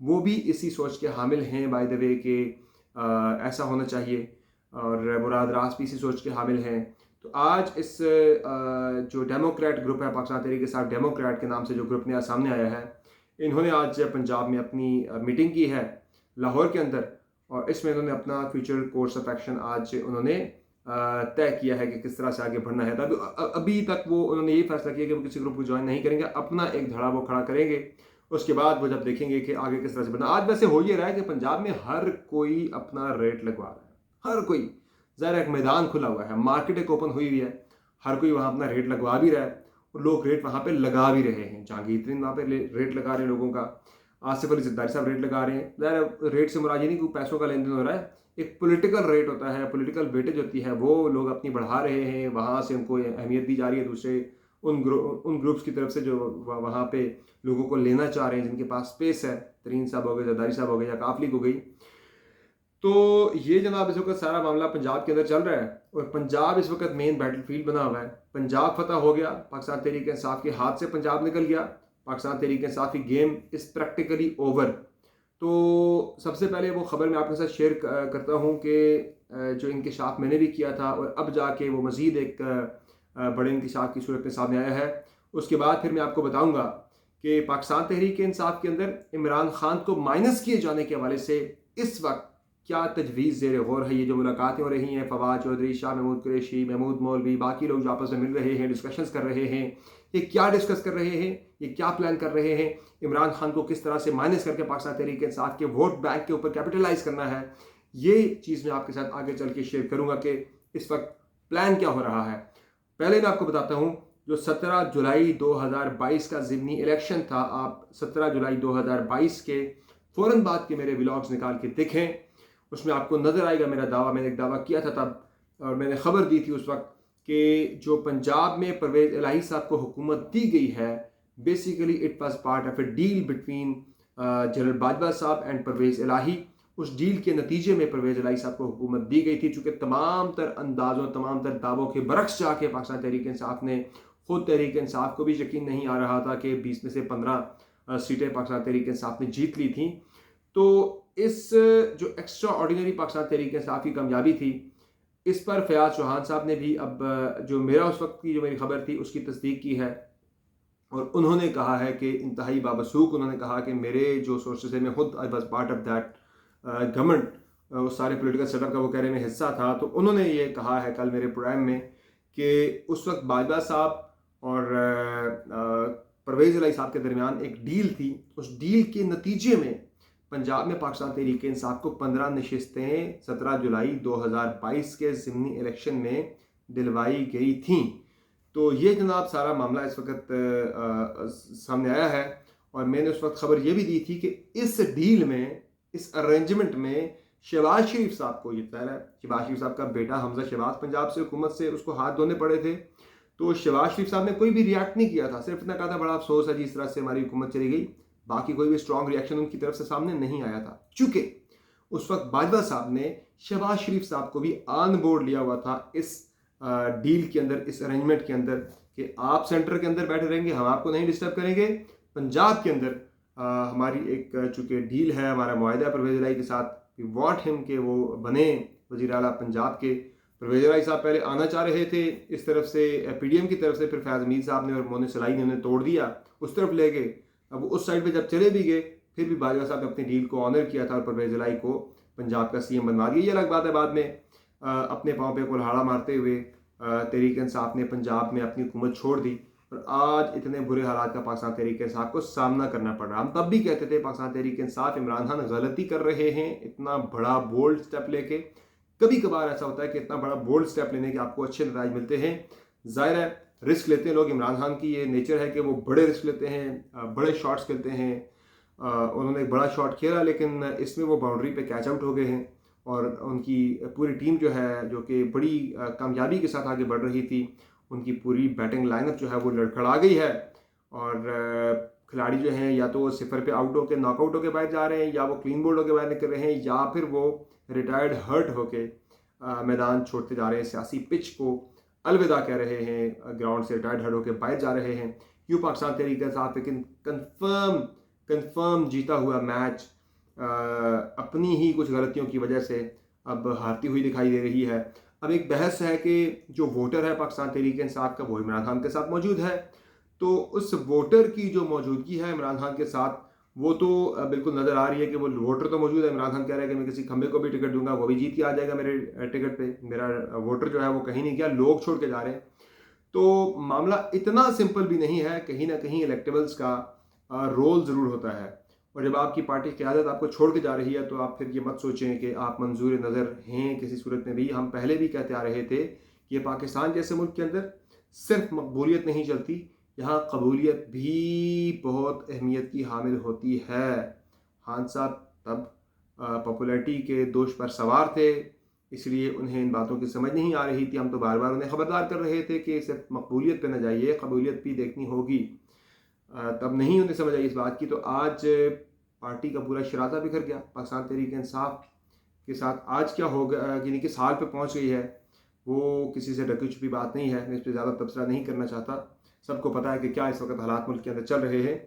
وہ بھی اسی سوچ کے حامل ہیں بائی دا وے کہ ایسا ہونا چاہیے، اور مراد راست بھی اسی سوچ کے حامل ہیں. تو آج اس جو ڈیموکریٹ گروپ ہے پاکستان تحریک انصاف ڈیموکریٹ کے نام سے جو گروپ نیا سامنے آیا ہے، انہوں نے آج پنجاب میں اپنی میٹنگ کی ہے لاہور کے اندر، اور اس میں انہوں نے اپنا فیوچر کورس آف ایکشن آج انہوں نے طے کیا ہے کہ کس طرح سے آگے بڑھنا ہے. ابھی تک وہ انہوں نے یہ فیصلہ کیا کہ وہ کسی گروپ کو جوائن نہیں کریں گے، اپنا ایک دھڑا وہ کھڑا کریں گے. اس کے بعد وہ جب دیکھیں گے کہ آگے کس طرح سے بڑھنا. آج ویسے ہو یہ رہا ہے کہ پنجاب میں ہر کوئی اپنا ریٹ لگوا رہا ہے، ہر کوئی. ظاہر ایک میدان کھلا ہوا ہے، مارکیٹ ایک اوپن ہوئی ہوئی ہے، ہر کوئی وہاں اپنا ریٹ لگوا بھی رہا ہے، اور لوگ ریٹ وہاں پہ لگا بھی رہے ہیں. جہانگیر ترین وہاں پہ ریٹ لگا رہے ہیں لوگوں کا، آصف علی زرداری صاحب ریٹ لگا رہے ہیں. ظاہر ریٹ سے مراد یہ نہیں کہ پیسوں کا لین دین ہو رہا ہے، ایک پولیٹیکل ریٹ ہوتا ہے، پولیٹیکل ویٹیج ہوتی ہے، وہ لوگ اپنی بڑھا رہے ہیں، وہاں سے ان کو اہمیت دی جا رہی ہے دوسرے ان گروپس کی طرف سے جو وہاں پہ لوگوں کو لینا چاہ رہے ہیں، جن کے پاس اسپیس ہے. ترین صاحب ہو گئے، زرداری صاحب ہو گئے، یا کاف لیگ ہو گئی. تو یہ جناب اس وقت سارا معاملہ پنجاب کے اندر چل رہا ہے، اور پنجاب اس وقت مین بیٹل فیلڈ بنا ہوا ہے. پنجاب فتح ہو گیا، پاکستان تحریک انصاف کے ہاتھ سے پنجاب نکل گیا، پاکستان تحریک انصاف کی گیم از پریکٹیکلی اوور. تو سب سے پہلے وہ خبر میں آپ کے ساتھ شیئر کرتا ہوں کہ جو انکشاف میں نے بھی کیا تھا، اور اب جا کے وہ مزید ایک بڑے انکشاف کی صورت میں سامنے آیا ہے. اس کے بعد پھر میں آپ کو بتاؤں گا کہ پاکستان تحریک انصاف کے اندر عمران خان کو مائنس کیے جانے کے حوالے سے اس وقت کیا تجویز زیر غور ہے. یہ جو ملاقاتیں ہو رہی ہیں، فواد چودھری، شاہ محمود قریشی، محمود مولوی، باقی لوگ جو آپس میں مل رہے ہیں، ڈسکشنز کر رہے ہیں، یہ کیا ڈسکس کر رہے ہیں، یہ کیا پلان کر رہے ہیں، عمران خان کو کس طرح سے مائنس کر کے پاکستان تحریک انصاف کے ووٹ بینک کے اوپر کیپٹلائز کرنا ہے. یہ چیز میں آپ کے ساتھ آگے چل کے شیئر کروں گا کہ اس وقت پلان کیا ہو رہا ہے. پہلے میں آپ کو بتاتا ہوں، جو 17 جولائی 2022 کا ضمنی الیکشن تھا، آپ 17 جولائی 2022 کے فوراً بعد کے میرے ولاگز نکال کے دیکھیں، اس میں آپ کو نظر آئے گا میرا دعویٰ. میں نے ایک دعویٰ کیا تھا تب، اور میں نے خبر دی تھی اس وقت کہ جو پنجاب میں پرویز الہی صاحب کو حکومت دی گئی ہے، basically it was part of a deal between General Bajwa Sahab and Pervez الہی. اس ڈیل کے نتیجے میں پرویز الہی صاحب کو حکومت دی گئی تھی. چونکہ تمام تر اندازوں، تمام تر دعووں کے برعکس جا کے پاکستان تحریک انصاف نے، خود تحریک انصاف کو بھی یقین نہیں آ رہا تھا کہ 20 میں سے 15 سیٹیں پاکستان تحریک انصاف نے جیت لی تھیں. تو اس جو ایکسٹرا آرڈینری پاکستان تحریک انصاف کی کامیابی تھی، اس پر فیاض چوہان صاحب نے بھی اب جو میرا اس وقت کی جو میری خبر تھی اس کی تصدیق کی ہے، اور انہوں نے کہا ہے کہ انتہائی بابسوخ انہوں نے کہا کہ میرے جو سورسز ہیں، میں خود I was part of that government, اس سارے پولیٹیکل سیٹ اپ کا وہ کہہ رہے ہیں میں حصہ تھا. تو انہوں نے یہ کہا ہے کل میرے پروگرام میں کہ اس وقت باجوہ صاحب اور پرویز الہی صاحب کے درمیان ایک ڈیل تھی. اس ڈیل کے نتیجے میں پنجاب میں پاکستان تحریک انصاف کو 15 نشستیں 17 جولائی 2022 کے ضمنی الیکشن میں دلوائی گئی تھیں. تو یہ جناب سارا معاملہ اس وقت سامنے آیا ہے، اور میں نے اس وقت خبر یہ بھی دی تھی کہ اس ڈیل میں، اس ارینجمنٹ میں شہباز شریف صاحب کو، یہ ظاہر ہے شہباز شریف صاحب کا بیٹا حمزہ شہباز پنجاب سے حکومت سے اس کو ہاتھ دھونے پڑے تھے. تو شہباز شریف صاحب نے کوئی بھی ریاکٹ نہیں کیا تھا، صرف اتنا کہا تھا بڑا افسوس ہے جی اس طرح سے ہماری حکومت چلی گئی. باقی کوئی بھی اسٹرانگ ریاکشن ان کی طرف سے سامنے نہیں آیا تھا، چونکہ اس وقت باجوہ صاحب نے شہباز شریف صاحب کو بھی آن بورڈ لیا ہوا تھا اس ڈیل کے اندر، اس ارینجمنٹ کے اندر، کہ آپ سینٹر کے اندر بیٹھے رہیں گے، ہم آپ کو نہیں ڈسٹرب کریں گے. پنجاب کے اندر ہماری ایک چونکہ ڈیل ہے، ہمارا معاہدہ ہے پرویز الہی کے ساتھ، وی وانٹ ہم کہ وہ بنے وزیر اعلیٰ پنجاب کے. پرویز الہی صاحب پہلے آنا چاہ رہے تھے اس طرف سے، پی ڈی ایم کی طرف سے، پھر فیاض امین صاحب نے اور مونے سلائی نے انہیں توڑ دیا، اس طرف لے گئے. اب وہ اس سائڈ پہ جب چلے بھی گئے، پھر بھی باجوہ صاحب نے اپنی ڈیل کو آنر کیا تھا اور پرویز الہی کو پنجاب کا سی ایم بنوا دیا. یہ الگ بات ہے، بعد میں اپنے پاؤں پہ کلہاڑا مارتے ہوئے تحریک انصاف نے پنجاب میں اپنی حکومت چھوڑ دی، اور آج اتنے برے حالات کا پاکستان تحریک انصاف کو سامنا کرنا پڑ رہا. ہم تب بھی کہتے تھے پاکستان تحریک انصاف، عمران خان غلطی کر رہے ہیں اتنا بڑا بولڈ سٹیپ لے کے. کبھی کبھار ایسا ہوتا ہے کہ اتنا بڑا بولڈ سٹیپ لینے کے آپ کو اچھے نتائج ملتے ہیں. ظاہر ہے رسک لیتے ہیں لوگ، عمران خان کی یہ نیچر ہے کہ وہ بڑے رسک لیتے ہیں، بڑے شاٹس کھیلتے ہیں. انہوں نے ایک بڑا شاٹ کھیلا، لیکن اس میں وہ باؤنڈری پہ کیچ آؤٹ ہو گئے ہیں، اور ان کی پوری ٹیم جو ہے، جو کہ بڑی کامیابی کے ساتھ آگے بڑھ رہی تھی، ان کی پوری بیٹنگ لائن اپ جو ہے وہ لڑکھڑا گئی ہے. اور کھلاڑی جو ہیں یا تو وہ صفر پہ آؤٹ ہو کے ناک آؤٹ ہو کے باہر جا رہے ہیں، یا وہ کلین بولڈ ہو کے باہر نکل رہے ہیں، یا پھر وہ ریٹائرڈ ہرٹ ہو کے میدان چھوڑتے جا رہے ہیں، سیاسی پچ کو الوداع کہہ رہے ہیں، گراؤنڈ سے ریٹائرڈ ہرٹ ہو کے باہر جا رہے ہیں. یوں پاکستان تحریک انصاف لیکن کنفرم جیتا ہوا میچ اپنی ہی کچھ غلطیوں کی وجہ سے اب ہارتی ہوئی دکھائی دے رہی ہے۔ اب ایک بحث ہے کہ جو ووٹر ہے پاکستان تحریک انصاف کا وہ عمران خان کے ساتھ موجود ہے، تو اس ووٹر کی جو موجودگی ہے عمران خان کے ساتھ وہ تو بالکل نظر آ رہی ہے کہ وہ ووٹر تو موجود ہے۔ عمران خان کہہ رہا ہے کہ میں کسی کھمبے کو بھی ٹکٹ دوں گا وہ بھی جیت کے آ جائے گا میرے ٹکٹ پہ، میرا ووٹر جو ہے وہ کہیں نہیں گیا، لوگ چھوڑ کے جا رہے ہیں۔ تو معاملہ اتنا سمپل بھی نہیں ہے، کہیں نہ کہیں الیکٹیبلز کا رول ضرور ہوتا ہے، اور جب آپ کی پارٹی قیادت آپ کو چھوڑ کے جا رہی ہے تو آپ پھر یہ مت سوچیں کہ آپ منظور نظر ہیں کسی صورت میں بھی۔ ہم پہلے بھی کہتے آ رہے تھے کہ پاکستان جیسے ملک کے اندر صرف مقبولیت نہیں چلتی، یہاں قبولیت بھی بہت اہمیت کی حامل ہوتی ہے۔ خان صاحب تب پاپولیرٹی کے دوش پر سوار تھے، اس لیے انہیں ان باتوں کی سمجھ نہیں آ رہی تھی۔ ہم تو بار بار انہیں خبردار کر رہے تھے کہ صرف مقبولیت پہ نہ جائیے، قبولیت بھی دیکھنی ہوگی، تب نہیں انہیں سمجھ آئی اس بات کی۔ تو آج پارٹی کا پورا شرازہ بکھر گیا پاکستان تحریک انصاف کے ساتھ۔ آج کیا ہوگا، یعنی کہ سال پہ پہنچ گئی ہے، وہ کسی سے ڈکی چھپی بات نہیں ہے، میں اس پہ زیادہ تبصرہ نہیں کرنا چاہتا۔ سب کو پتہ ہے کہ کیا اس وقت حالات ملک کے اندر چل رہے ہیں۔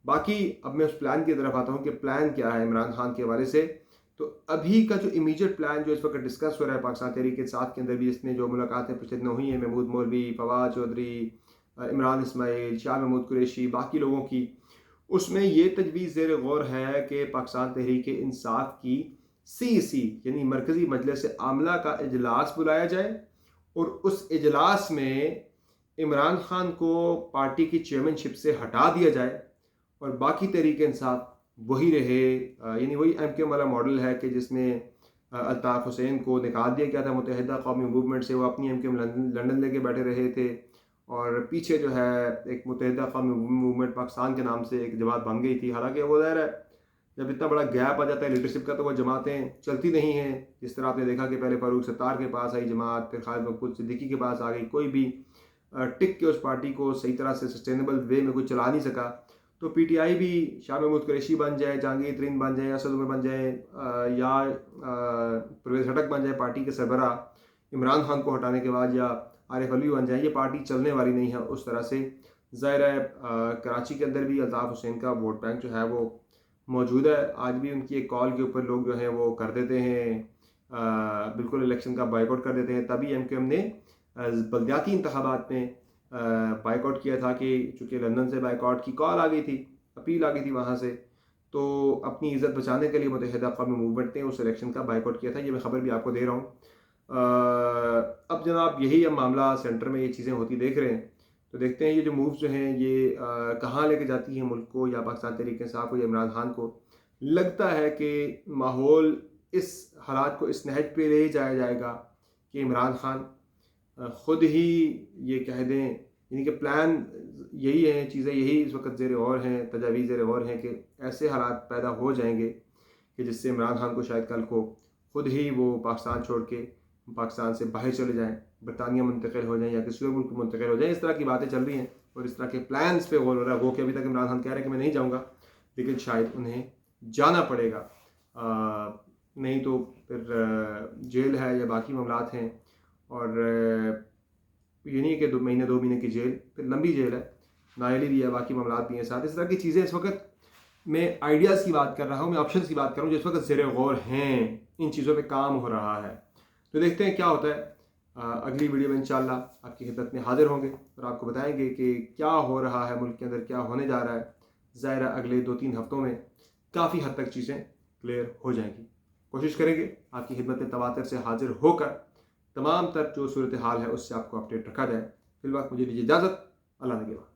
باقی اب میں اس پلان کی طرف آتا ہوں کہ پلان کیا ہے عمران خان کے حوالے سے۔ تو ابھی کا جو امیجیٹ پلان جو اس وقت ڈسکس ہو رہا ہے پاکستان تحریک انصاف کے اندر بھی، اس میں جو ملاقاتیں پچھلے دنوں ہوئی ہیں محمود مولوی، فواد چودھری، عمران اسماعیل، شاہ محمود قریشی، باقی لوگوں کی، اس میں یہ تجویز زیر غور ہے کہ پاکستان تحریک انصاف کی CEC یعنی مرکزی مجلس عاملہ کا اجلاس بلایا جائے، اور اس اجلاس میں عمران خان کو پارٹی کی چیئرمین شپ سے ہٹا دیا جائے، اور باقی تحریک انصاف وہی رہے۔ یعنی وہی MKM والا ماڈل ہے کہ جس میں الطاف حسین کو نکال دیا گیا تھا متحدہ قومی موومنٹ سے، وہ اپنی MKM لندن لے کے بیٹھے رہے تھے، اور پیچھے جو ہے ایک متحدہ قومی موومنٹ پاکستان کے نام سے ایک جماعت بن گئی تھی۔ حالانکہ وہ ظاہر ہے جب اتنا بڑا گیپ آ جاتا ہے لیڈرشپ کا تو وہ جماعتیں چلتی نہیں ہیں، جس طرح آپ نے دیکھا کہ پہلے فاروق ستار کے پاس آئی جماعت، پھر خالد محمود صدیقی کے پاس آ گئی، کوئی بھی ٹک کے اس پارٹی کو صحیح طرح سے سسٹینیبل وے میں کوئی چلا نہیں سکا۔ تو PTI بھی شاہ محمود قریشی بن جائے، جہانگیر ترین بن جائے، اسد عمر بن جائے، یا پرویز ہٹک بن جائے پارٹی کے سربراہ عمران خان کو ہٹانے کے بعد، یا عارف علوی بن جائیں، یہ پارٹی چلنے والی نہیں ہے اس طرح سے۔ ظاہر ہے کراچی کے اندر بھی الطاف حسین کا ووٹ بینک جو ہے وہ موجود ہے، آج بھی ان کی ایک کال کے اوپر لوگ جو ہیں وہ کر دیتے ہیں، بالکل الیکشن کا بائیکاٹ کر دیتے ہیں۔ تبھی MKM نے بلدیاتی انتخابات میں بائیکاٹ کیا تھا، کہ چونکہ لندن سے بائیکاٹ کی کال آ گئی تھی، اپیل آ گئی تھی وہاں سے، تو اپنی عزت بچانے کے لیے متحدہ قومی موومنٹ نے اس الیکشن کا بائیکاٹ کیا تھا۔ یہ میں خبر بھی آپ کو دے رہا ہوں۔ اب جناب یہی اب معاملہ سینٹر میں یہ چیزیں ہوتی دیکھ رہے ہیں، تو دیکھتے ہیں یہ جو مووز جو ہیں یہ کہاں لے کے جاتی ہیں ملک کو، یا پاکستان تحریک انصاف کو، یا عمران خان کو۔ لگتا ہے کہ ماحول اس حالات کو اس نہج پہ لے جایا جائے گا کہ عمران خان خود ہی یہ کہہ دیں، یعنی کہ پلان یہی ہیں، چیزیں یہی اس وقت زیر غور ہیں، تجاویز زیر غور ہیں کہ ایسے حالات پیدا ہو جائیں گے کہ جس سے عمران خان کو شاید کل کو خود ہی وہ پاکستان چھوڑ کے پاکستان سے باہر چلے جائیں، برطانیہ منتقل ہو جائیں، یا کسی اور ملک منتقل ہو جائیں۔ اس طرح کی باتیں چل رہی ہیں، اور اس طرح کے پلانز پہ غور ہو رہا ہے۔ وہ کہ ابھی تک عمران خان کہہ رہے ہیں کہ میں نہیں جاؤں گا، لیکن شاید انہیں جانا پڑے گا، نہیں تو پھر جیل ہے یا باقی معاملات ہیں، اور یہ نہیں کہ 2 مہینے کی جیل، پھر لمبی جیل ہے، نااہلی بھی ہے، باقی معاملات بھی ہیں ساتھ۔ اس طرح کی چیزیں اس وقت میں آئیڈیاز کی بات کر رہا ہوں، میں آپشنز کی بات کر رہا ہوں جو اس وقت زیر غور ہیں، ان چیزوں پہ کام ہو رہا ہے۔ تو دیکھتے ہیں کیا ہوتا ہے۔ اگلی ویڈیو میں انشاءاللہ آپ کی خدمت میں حاضر ہوں گے، اور آپ کو بتائیں گے کہ کیا ہو رہا ہے ملک کے اندر، کیا ہونے جا رہا ہے۔ ظاہر ہے اگلے 2-3 ہفتوں میں کافی حد تک چیزیں کلیئر ہو جائیں گی۔ کوشش کریں گے آپ کی خدمت میں تواتر سے حاضر ہو کر تمام تر جو صورتحال ہے اس سے آپ کو اپڈیٹ رکھا جائے۔ فی الوقت مجھے دیجیے اجازت، اللہ نگہبان۔